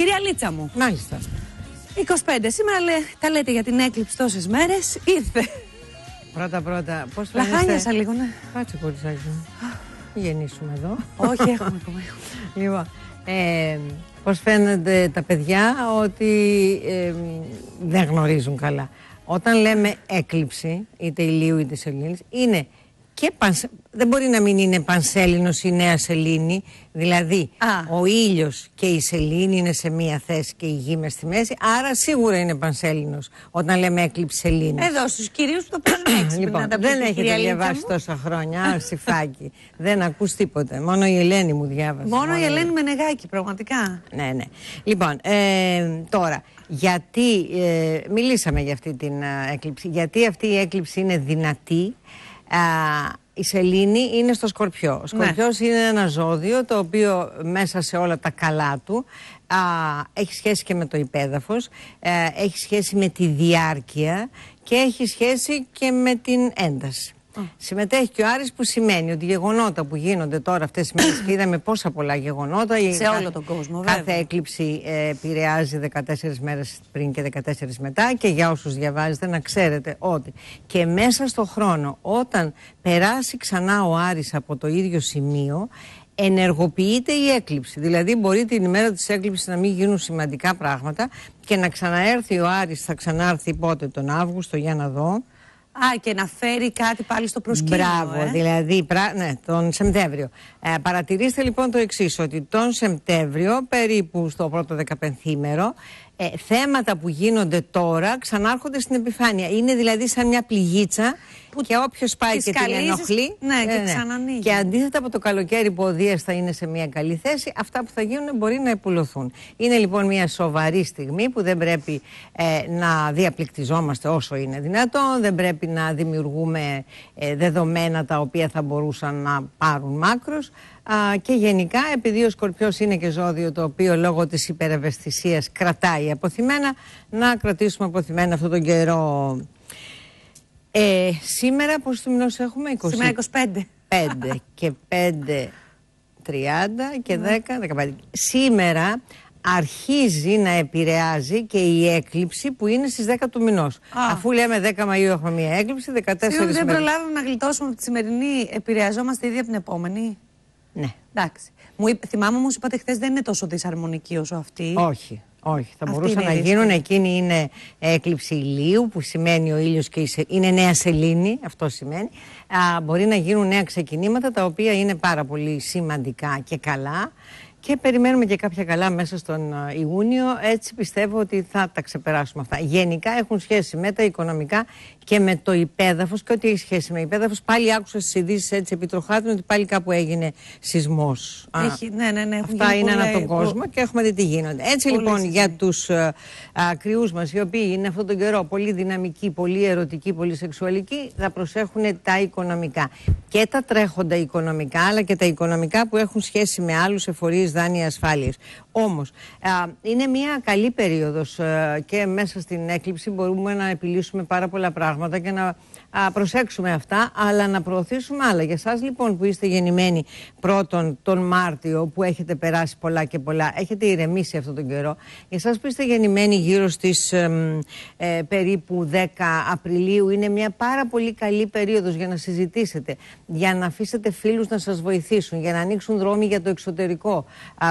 Κυρία Λίτσα μου. Μάλιστα. 25. Σήμερα τα λέτε για την έκλειψη τόσες μέρες. Ήρθε. Πρώτα, πώς φαίνεστε? Λαχάνιασα λίγο, ναι. Κάτσε κοριτσάκι μου. Γεννήσουμε εδώ. Όχι, έχουμε ακόμα. Λοιπόν, πώς φαίνονται τα παιδιά ότι δεν γνωρίζουν καλά. Όταν λέμε έκλειψη, είτε ηλίου είτε σελήνης, είναι και δεν μπορεί να μην είναι πανσέλινος ή νέα σελήνη. Δηλαδή, ο ήλιος και η σελήνη είναι σε μία θέση και η γη μες στη μέση. Άρα σίγουρα είναι πανσέλινος όταν λέμε έκλειψη σελήνης. Εδώ στους κυρίους που το παίζουν έξυπνα. Λοιπόν, δεν έχετε διαβάσει τόσα χρόνια. Σιφάκι. Δεν ακούς τίποτε. Μόνο η Ελένη μου διάβασε. Μόνο η Ελένη Μενεγάκη, πραγματικά. Ναι. Λοιπόν, τώρα, γιατί μιλήσαμε για αυτή την έκλειψη. Γιατί αυτή η έκλειψη είναι δυνατή. Η σελήνη είναι στο Σκορπιό. Ο Σκορπιός είναι ένα ζώδιο το οποίο μέσα σε όλα τα καλά του έχει σχέση και με το υπέδαφος, έχει σχέση με τη διάρκεια και έχει σχέση και με την ένταση. Συμμετέχει και ο Άρης, που σημαίνει ότι γεγονότα που γίνονται τώρα αυτές τις μέρες, και είδαμε πόσα πολλά γεγονότα σε όλο τον κόσμο, βέβαια. Κάθε έκλειψη επηρεάζει 14 μέρες πριν και 14 μετά, και για όσους διαβάζετε να ξέρετε ότι και μέσα στο χρόνο, όταν περάσει ξανά ο Άρης από το ίδιο σημείο, ενεργοποιείται η έκλειψη. Δηλαδή μπορεί την ημέρα της έκλειψης να μην γίνουν σημαντικά πράγματα και να ξαναέρθει ο Άρης, θα ξανάρθει πότε, τον Αύγουστο, για να δω. Και να φέρει κάτι πάλι στο προσκήνιο. Μπράβο, δηλαδή, ναι, τον Σεπτέμβριο. Παρατηρήστε λοιπόν το εξής, ότι τον Σεπτέμβριο, περίπου στο πρώτο 15ήμερο, θέματα που γίνονται τώρα ξανάρχονται στην επιφάνεια. Είναι δηλαδή σαν μια πληγίτσα και όποιος πάει και την ενοχλεί. Ναι, και ξανανοίγει. Και αντίθετα από το καλοκαίρι που ο Δίας θα είναι σε μια καλή θέση, αυτά που θα γίνουν μπορεί να επουλωθούν. Είναι λοιπόν μια σοβαρή στιγμή που δεν πρέπει να διαπληκτιζόμαστε όσο είναι δυνατόν, δεν πρέπει να δημιουργούμε δεδομένα τα οποία θα μπορούσαν να πάρουν μάκρος. Και γενικά, επειδή ο Σκορπιός είναι και ζώδιο το οποίο λόγω της υπερευαισθησίας κρατάει αποθυμένα, να κρατήσουμε αποθυμένα αυτόν τον καιρό. Σήμερα πόσο του μηνός έχουμε? 20. Σήμερα 25. 5 και 5, 30 και 10, 15. Σήμερα αρχίζει να επηρεάζει και η έκλειψη που είναι στις 10 του μηνός. Αφού λέμε 10 Μαΐου έχουμε μια έκλειψη, 14 μέρες. Δεν προλάβουμε να γλιτώσουμε από τη σημερινή, επηρεαζόμαστε ήδη από την επόμενη. Ναι. Εντάξει. Θυμάμαι όμως, είπατε χθες, δεν είναι τόσο δυσαρμονική όσο αυτή. Όχι. Θα μπορούσαν να γίνουν. Εκείνη είναι έκλειψη ηλίου, που σημαίνει ο ήλιος και είναι νέα σελήνη, αυτό σημαίνει. Μπορεί να γίνουν νέα ξεκινήματα, τα οποία είναι πάρα πολύ σημαντικά και καλά. Και περιμένουμε και κάποια καλά μέσα στον Ιούνιο. Έτσι πιστεύω ότι θα τα ξεπεράσουμε αυτά. Γενικά έχουν σχέση με τα οικονομικά και με το υπέδαφος. Και ό,τι έχει σχέση με υπέδαφος, πάλι άκουσα στις ειδήσεις έτσι επιτροχάτων ότι πάλι κάπου έγινε σεισμός. Ναι. Αυτά είναι ανά τον κόσμο και έχουμε δει τι γίνονται. Έτσι λοιπόν για τους κρυούς μας, οι οποίοι είναι αυτόν τον καιρό πολύ δυναμικοί, πολύ ερωτικοί, πολύ σεξουαλικοί, θα προσέχουν τα οικονομικά. Και τα τρέχοντα οικονομικά, αλλά και τα οικονομικά που έχουν σχέση με άλλους εφορείς, δάνεια, ασφάλειες. Όμως, είναι μια καλή περίοδος και μέσα στην έκλειψη μπορούμε να επιλύσουμε πάρα πολλά πράγματα και να προσέξουμε αυτά, αλλά να προωθήσουμε άλλα. Για εσάς λοιπόν που είστε γεννημένοι πρώτον τον Μάρτιο, που έχετε περάσει πολλά και πολλά, έχετε ηρεμήσει αυτόν τον καιρό. Για εσάς που είστε γεννημένοι γύρω στις περίπου 10 Απριλίου, είναι μια πάρα πολύ καλή περίοδος για να συζητήσετε, για να αφήσετε φίλους να σας βοηθήσουν, για να ανοίξουν δρόμοι για το εξωτερικό.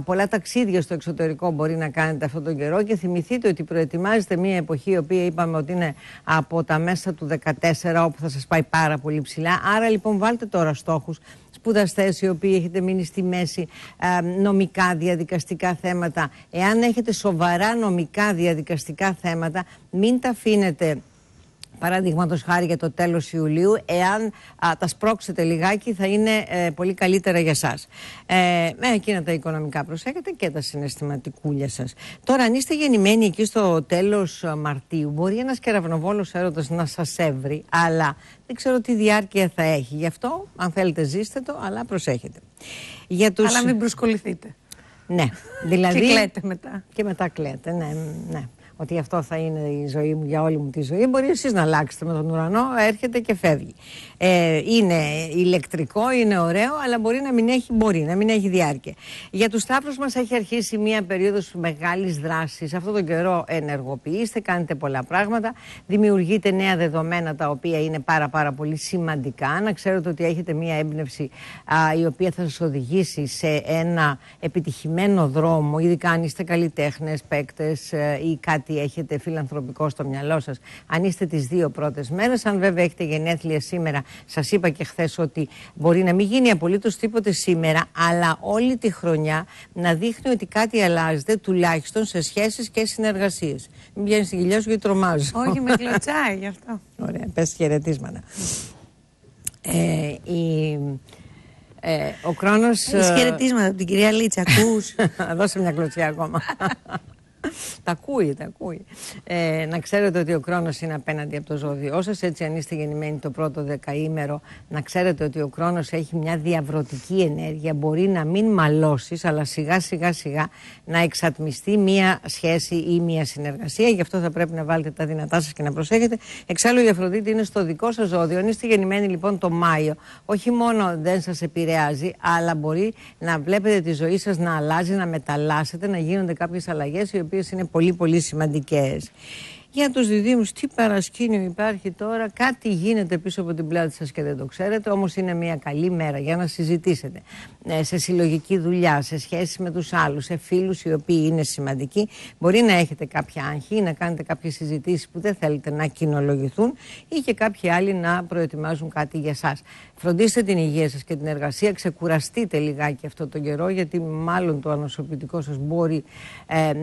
Πολλά ταξίδια στο εξωτερικό μπορεί να κάνετε αυτόν τον καιρό, και θυμηθείτε ότι προετοιμάζετε μια εποχή η οποία είπαμε ότι είναι από τα μέσα του 14, όπου θα σας πάει πάρα πολύ ψηλά. Άρα λοιπόν βάλτε τώρα στόχους, σπουδαστές οι οποίοι έχετε μείνει στη μέση, νομικά, διαδικαστικά θέματα. Εάν έχετε σοβαρά νομικά, διαδικαστικά θέματα, μην τα αφήνετε παραδείγματος χάρη για το τέλος Ιουλίου. Εάν τα σπρώξετε λιγάκι, θα είναι πολύ καλύτερα για σας. Με εκείνα τα οικονομικά προσέχετε και τα συναισθηματικούλια σας. Τώρα, αν είστε γεννημένοι εκεί στο τέλος Μαρτίου, μπορεί ένας κεραυνοβόλος έρωτας να σας έβρει, αλλά δεν ξέρω τι διάρκεια θα έχει. Γι' αυτό, αν θέλετε, ζήστε το, αλλά προσέχετε. Για Αλλά μην προσκοληθείτε. Ναι, δηλαδή. Και κλαίτε μετά. Και μετά κλαίτε, ναι. ότι αυτό θα είναι η ζωή μου για όλη μου τη ζωή. Μπορεί εσείς να αλλάξετε με τον ουρανό, έρχεται και φεύγει. Είναι ηλεκτρικό, είναι ωραίο, αλλά μπορεί να μην έχει διάρκεια. Για τους Σταύρους μας έχει αρχίσει μια περίοδος μεγάλης δράσης. Αυτόν τον καιρό ενεργοποιήστε, κάνετε πολλά πράγματα, δημιουργείτε νέα δεδομένα τα οποία είναι πάρα πολύ σημαντικά. Να ξέρετε ότι έχετε μια έμπνευση η οποία θα σας οδηγήσει σε ένα επιτυχημένο δρόμο, ειδικά αν είστε καλλιτέχνες, παίκτες ή κάτι έχετε φιλανθρωπικό στο μυαλό σας. Αν είστε τις 2 πρώτες μέρες, αν βέβαια έχετε γενέθλια σήμερα, σας είπα και χθες ότι μπορεί να μην γίνει απολύτως τίποτε σήμερα, αλλά όλη τη χρονιά να δείχνει ότι κάτι αλλάζεται, τουλάχιστον σε σχέσεις και συνεργασίες. Μην βγαίνεις στην κοιλιά σου γιατί τρομάζω. Όχι, με κλωτσάει γι' αυτό. Ωραία, πες χαιρετίσματα. Ο Κρόνος... Χαιρετίσματα από την κυρία Λίτσα, ακούς? Δώσε μια κλωτσιά ακόμα. Τα ακούει. Να ξέρετε ότι ο Κρόνος είναι απέναντι από το ζώδιό σας. Έτσι, αν είστε γεννημένοι το πρώτο δεκαήμερο, να ξέρετε ότι ο Κρόνος έχει μια διαβρωτική ενέργεια. Μπορεί να μην μαλώσεις, αλλά σιγά να εξατμιστεί μια σχέση ή μια συνεργασία. Γι' αυτό θα πρέπει να βάλετε τα δυνατά σας και να προσέχετε. Εξάλλου, η Αφροδίτη είναι στο δικό σας ζώδιο. Αν είστε γεννημένοι λοιπόν το Μάιο, όχι μόνο δεν σας επηρεάζει, αλλά μπορεί να βλέπετε τη ζωή σας να αλλάζει, να μεταλλάσσετε, να γίνονται κάποιες αλλαγές οι οποίες είναι πολύ σημαντικές. Για τους διδύμους, τι παρασκήνιο υπάρχει τώρα, κάτι γίνεται πίσω από την πλάτη σας και δεν το ξέρετε, όμως είναι μια καλή μέρα για να συζητήσετε σε συλλογική δουλειά, σε σχέση με τους άλλους, σε φίλους οι οποίοι είναι σημαντικοί. Μπορεί να έχετε κάποια άγχη, να κάνετε κάποιες συζητήσεις που δεν θέλετε να κοινολογηθούν ή και κάποιοι άλλοι να προετοιμάζουν κάτι για σας. Φροντίστε την υγεία σας και την εργασία, ξεκουραστείτε λιγάκι αυτό τον καιρό, γιατί μάλλον το ανοσοποιητικό σας μπορεί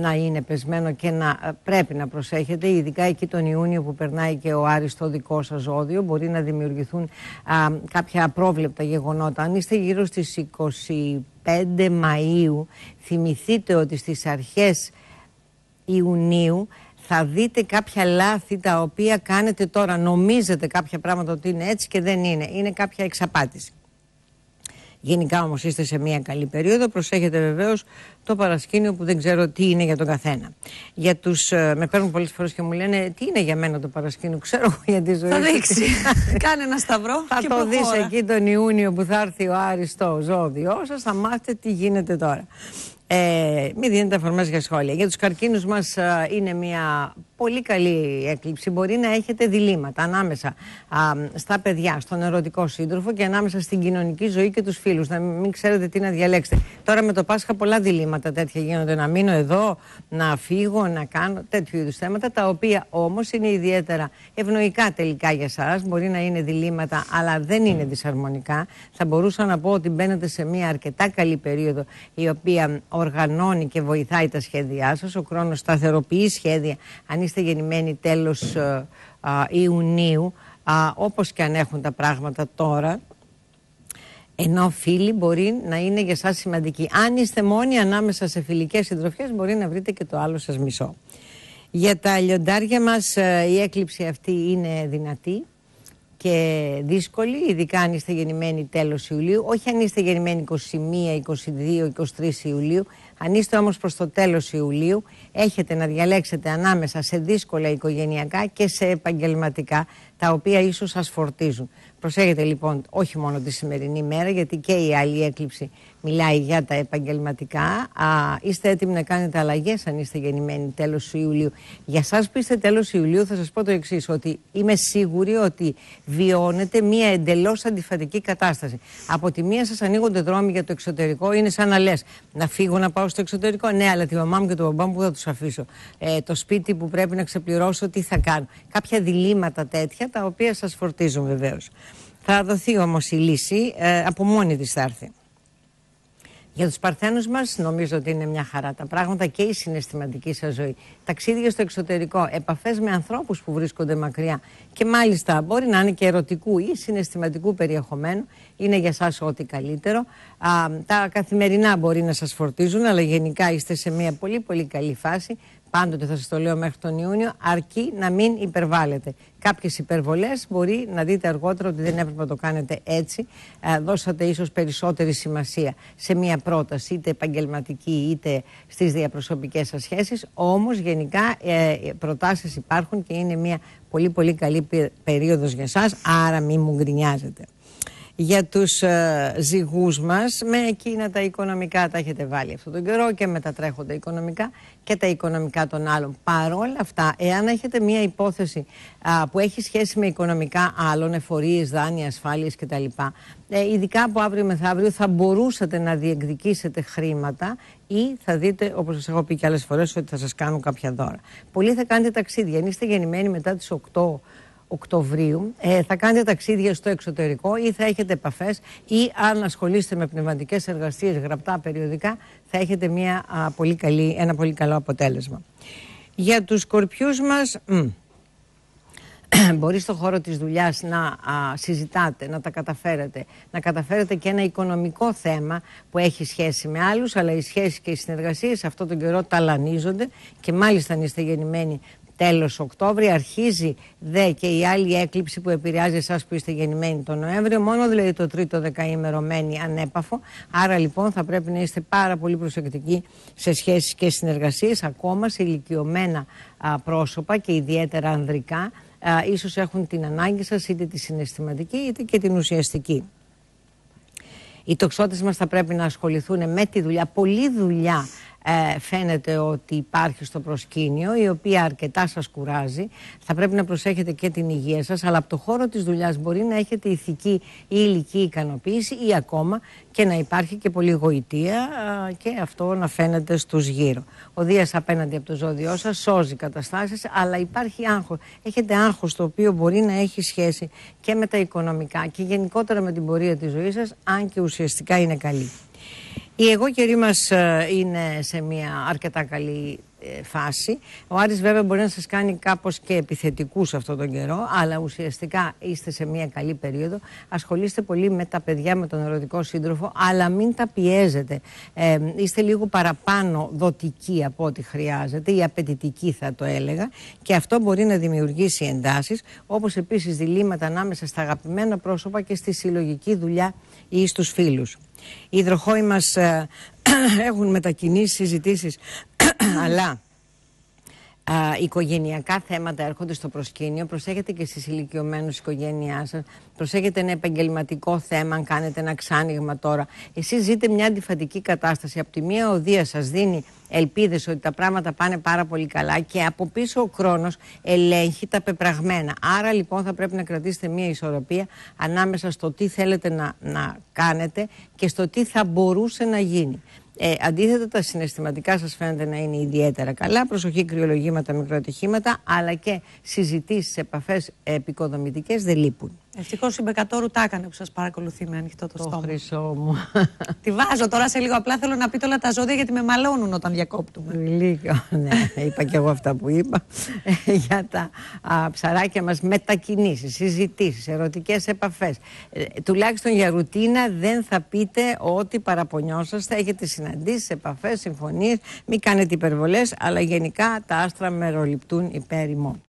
να είναι πεσμένο και να πρέπει να προσέχετε, ειδικά εκεί τον Ιούνιο που περνάει και ο Άρης στο δικό σας ζώδιο. Μπορεί να δημιουργηθούν κάποια απρόβλεπτα γεγονότα. Αν είστε γύρω στις 25 Μαΐου, θυμηθείτε ότι στις αρχές Ιουνίου θα δείτε κάποια λάθη τα οποία κάνετε τώρα. Νομίζετε κάποια πράγματα ότι είναι έτσι και δεν είναι. Είναι κάποια εξαπάτηση. Γενικά όμως είστε σε μια καλή περίοδο. Προσέχετε βεβαίως το παρασκήνιο που δεν ξέρω τι είναι για τον καθένα. Για τους, με παίρνουν πολλές φορές και μου λένε τι είναι για μένα το παρασκήνιο. Ξέρω για τη ζωή. Θα δείξει. Κάνε ένα σταυρό. Θα το δεις εκεί τον Ιούνιο που θα έρθει ο Άρης στο ζώδιό σας. Θα μάθετε τι γίνεται τώρα. Μην δίνετε αφορμές για σχόλια. Για τους καρκίνους μας είναι μια πολύ καλή έκλειψη. Μπορεί να έχετε διλήμματα ανάμεσα στα παιδιά, στον ερωτικό σύντροφο και ανάμεσα στην κοινωνική ζωή και τους φίλους. Να μην ξέρετε τι να διαλέξετε. Τώρα με το Πάσχα πολλά διλήμματα τέτοια γίνονται. Να μείνω εδώ, να φύγω, να κάνω τέτοιου είδους θέματα, τα οποία όμως είναι ιδιαίτερα ευνοϊκά τελικά για σας. Μπορεί να είναι διλήμματα, αλλά δεν είναι δυσαρμονικά. Θα μπορούσα να πω ότι μπαίνετε σε μια αρκετά καλή περίοδο, η οποία οργανώνει και βοηθάει τα σχέδιά σας. Ο Κρόνος σταθεροποιεί σχέδια. Αν είστε γεννημένοι τέλος Ιουνίου, όπως και αν έχουν τα πράγματα τώρα, ενώ φίλοι μπορεί να είναι για σας σημαντικοί. Αν είστε μόνοι ανάμεσα σε φιλικές συντροφιές, μπορεί να βρείτε και το άλλο σας μισό. Για τα λιοντάρια μας η έκλειψη αυτή είναι δυνατή και δύσκολη, ειδικά αν είστε γεννημένοι τέλος Ιουλίου. Όχι αν είστε γεννημένοι 21, 22, 23 Ιουλίου. Αν είστε όμως προς το τέλος Ιουλίου, έχετε να διαλέξετε ανάμεσα σε δύσκολα οικογενειακά και σε επαγγελματικά, τα οποία ίσως σας φορτίζουν. Προσέχετε λοιπόν όχι μόνο τη σημερινή μέρα, γιατί και η άλλη έκλειψη μιλάει για τα επαγγελματικά. Είστε έτοιμοι να κάνετε αλλαγές αν είστε γεννημένοι τέλος Ιουλίου. Για σας που είστε τέλος Ιουλίου θα σας πω το εξής, ότι είμαι σίγουρη ότι βιώνετε μία εντελώς αντιφατική κατάσταση. Από τη μία σας ανοίγονται δρόμοι για το εξωτερικό, είναι σαν να λες να φύγω να πάω στο εξωτερικό. Ναι, αλλά τη μαμά μου και τον μπαμπά μου που θα τους αφήσω. Το σπίτι που πρέπει να ξεπληρώσω, τι θα κάνω. Κάποια διλήμματα τέτοια τα οποία σας φορτίζουν βεβαίως. Θα δοθεί όμως η λύση, από μόνη της θα έρθει. Για τους Παρθένους μας νομίζω ότι είναι μια χαρά τα πράγματα και η συναισθηματική σας ζωή. Ταξίδια στο εξωτερικό, επαφές με ανθρώπους που βρίσκονται μακριά και μάλιστα μπορεί να είναι και ερωτικού ή συναισθηματικού περιεχομένου, είναι για σας ό,τι καλύτερο. Τα καθημερινά μπορεί να σας φορτίζουν, αλλά γενικά είστε σε μια πολύ καλή φάση. πάντοτε θα σας το λέω μέχρι τον Ιούνιο, αρκεί να μην υπερβάλλετε. Κάποιες υπερβολές μπορεί να δείτε αργότερα ότι δεν έπρεπε να το κάνετε έτσι. Δώσατε ίσως περισσότερη σημασία σε μια πρόταση, είτε επαγγελματική είτε στις διαπροσωπικές σας σχέσεις. Όμως γενικά προτάσεις υπάρχουν και είναι μια πολύ πολύ καλή περίοδος για εσάς, άρα μην μου γκρινιάζετε. Για τους ζυγούς μας, με εκείνα τα οικονομικά τα έχετε βάλει αυτόν τον καιρό και με τα τρέχοντα οικονομικά και τα οικονομικά των άλλων. Παρόλα αυτά, εάν έχετε μία υπόθεση που έχει σχέση με οικονομικά άλλων, εφορίες, δάνεια, ασφάλειες κτλ., ειδικά από αύριο μεθαύριο θα μπορούσατε να διεκδικήσετε χρήματα ή θα δείτε, όπως σας έχω πει και άλλες φορές, ότι θα σας κάνουν κάποια δώρα. Πολλοί θα κάνετε ταξίδια. Αν είστε γεννημένοι μετά τις 8 Οκτωβρίου, θα κάνετε ταξίδια στο εξωτερικό ή θα έχετε επαφές, ή αν ασχολείστε με πνευματικές εργασίες γραπτά περιοδικά, θα έχετε ένα πολύ καλό αποτέλεσμα. Για τους σκορπιούς μας, μπορεί στον χώρο της δουλειάς να συζητάτε, να τα καταφέρετε, να καταφέρετε και ένα οικονομικό θέμα που έχει σχέση με άλλους, αλλά οι σχέσεις και οι συνεργασίες αυτόν τον καιρό ταλανίζονται και μάλιστα αν είστε γεννημένοι τέλος Οκτώβρη, αρχίζει δε και η άλλη έκλειψη που επηρεάζει εσάς που είστε γεννημένοι τον Νοέμβριο, μόνο δηλαδή το τρίτο δεκαήμερο μένει ανέπαφο, άρα λοιπόν θα πρέπει να είστε πάρα πολύ προσεκτικοί σε σχέσεις και συνεργασίες, ακόμα σε ηλικιωμένα πρόσωπα και ιδιαίτερα ανδρικά, ίσως έχουν την ανάγκη σας είτε τη συναισθηματική είτε και την ουσιαστική. Οι τοξότες μας θα πρέπει να ασχοληθούν με τη δουλειά, πολλή δουλειά φαίνεται ότι υπάρχει στο προσκήνιο, η οποία αρκετά σας κουράζει. Θα πρέπει να προσέχετε και την υγεία σας, αλλά από το χώρο της δουλειάς μπορεί να έχετε ηθική ή υλική ικανοποίηση ή ακόμα και να υπάρχει και πολύ γοητεία και αυτό να φαίνεται στους γύρω. Ο Δίας απέναντι από το ζώδιό σας σώζει καταστάσεις, αλλά υπάρχει άγχος. Έχετε άγχος το οποίο μπορεί να έχει σχέση και με τα οικονομικά και γενικότερα με την πορεία της ζωής σας, αν και ουσιαστικά είναι καλή. Οι εγώ καιροί μας είναι σε μια αρκετά καλή φάση. Ο Άρης βέβαια μπορεί να σας κάνει κάπως και επιθετικούς αυτόν τον καιρό, αλλά ουσιαστικά είστε σε μια καλή περίοδο. Ασχολείστε πολύ με τα παιδιά, με τον ερωτικό σύντροφο, αλλά μην τα πιέζετε. Είστε λίγο παραπάνω δοτικοί από ό,τι χρειάζεται, ή απαιτητικοί θα το έλεγα, και αυτό μπορεί να δημιουργήσει εντάσεις, όπως επίσης διλήμματα ανάμεσα στα αγαπημένα πρόσωπα και στη συλλογική δουλειά ή στους φίλους. Οι υδροχόοι μας έχουν μετακινήσει συζητήσεις, αλλά οικογενειακά θέματα έρχονται στο προσκήνιο. Προσέχετε και στις ηλικιωμένους οικογένειά σας. Προσέχετε ένα επαγγελματικό θέμα, αν κάνετε ένα ξάνοιγμα τώρα. Εσείς ζείτε μια αντιφατική κατάσταση. Από τη μία ο Δίας σας δίνει ελπίδες ότι τα πράγματα πάνε πάρα πολύ καλά και από πίσω ο χρόνος ελέγχει τα πεπραγμένα. Άρα λοιπόν θα πρέπει να κρατήσετε μια ισορροπία ανάμεσα στο τι θέλετε να κάνετε και στο τι θα μπορούσε να γίνει. Αντίθετα, τα συναισθηματικά σας φαίνεται να είναι ιδιαίτερα καλά. Προσοχή, κρυολογήματα, μικροατυχήματα, αλλά και συζητήσεις, επαφές επικοδομητικές δεν λείπουν. Ευτυχώς η Μπεκατόρου τα έκανε που σας παρακολουθεί με ανοιχτό το στόμα. Χρυσό μου. Τη βάζω τώρα σε λίγο. Απλά θέλω να πείτε όλα τα ζώδια γιατί με μαλώνουν όταν διακόπτουμε. Λίγο, ναι, είπα και εγώ αυτά που είπα. Για τα ψαράκια μας, μετακινήσεις, συζητήσεις, ερωτικές επαφές. Τουλάχιστον για ρουτίνα δεν θα πείτε ότι παραπονιόσαστε. Έχετε συναντήσεις, επαφές, συμφωνίες. Μην κάνετε υπερβολές, αλλά γενικά τα άστρα μεροληπτούν υπέρ ημών.